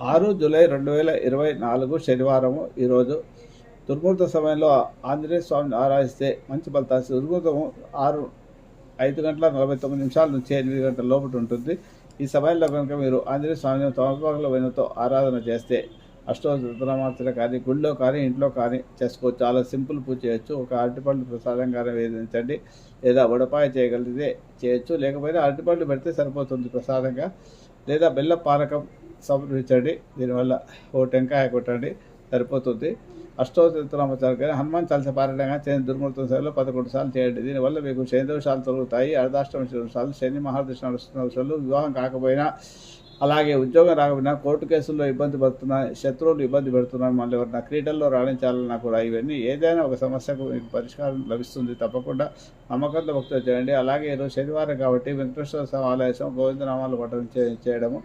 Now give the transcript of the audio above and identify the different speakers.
Speaker 1: 6 July 2024 శనివారము. ఈరోజు దుర్ముహూర్త సమయంలో ఆంజనేయ స్వామిని ఆరాధిస్తే మంచి ఫలితాలు. దుర్ముహూర్తము 5 గంటల 49 నిమిషాల నుంచి 8 గంటల లోపల ఉంటుంది. ఈ సమయంలో కనుక మీరు ఆంజనేయ స్వామిని తమలపాకుల వెనుతో ఆరాధన చేస్తే అష్టోత్తరమార్చన కానీ గుళ్ళో కానీ ఇంట్లో కానీ చేసుకోవచ్చు. చాలా సింపుల్ పూజ చేయొచ్చు. ఒక అరటిపండు ప్రసాదంగానే వేధించండి, లేదా వడపాయ చేయగలిగితే చేయొచ్చు. లేకపోతే అరటిపండు పెడితే సరిపోతుంది ప్రసాదంగా, లేదా బెల్ల పానకం సమర్పించండి. దీనివల్ల ఓ టెంకాయ కొట్టండి, సరిపోతుంది. అష్టోత్తరమార్చన కానీ హనుమాన్ చాలీసా పారాయణంగా చేయండి. దుర్ముహూర్తం సమయంలో 11 సార్లు చేయండి. దీనివల్ల మీకు శని దోషాలు తొలగుతాయి. అర్ధాష్టమ దోషాలు, శని మహాదశ నడుస్తున్న దోషాలు, వివాహం కాకపోయినా, అలాగే ఉద్యోగం రాకపోయినా, కోర్టు కేసుల్లో ఇబ్బంది పడుతున్నా, శత్రువులు ఇబ్బంది పెడుతున్నారు, మళ్ళీ ఎవరైనా క్రీడల్లో రాణించాలన్నా కూడా, ఇవన్నీ ఏదైనా ఒక సమస్యకు మీకు పరిష్కారం లభిస్తుంది. తప్పకుండా నమ్మకంతో భక్తులు చేయండి. అలాగే ఈరోజు శనివారం కాబట్టి వెంకటేశ్వర స్వామి ఆలయం గోవిందనామాలు పఠనం చేయడము,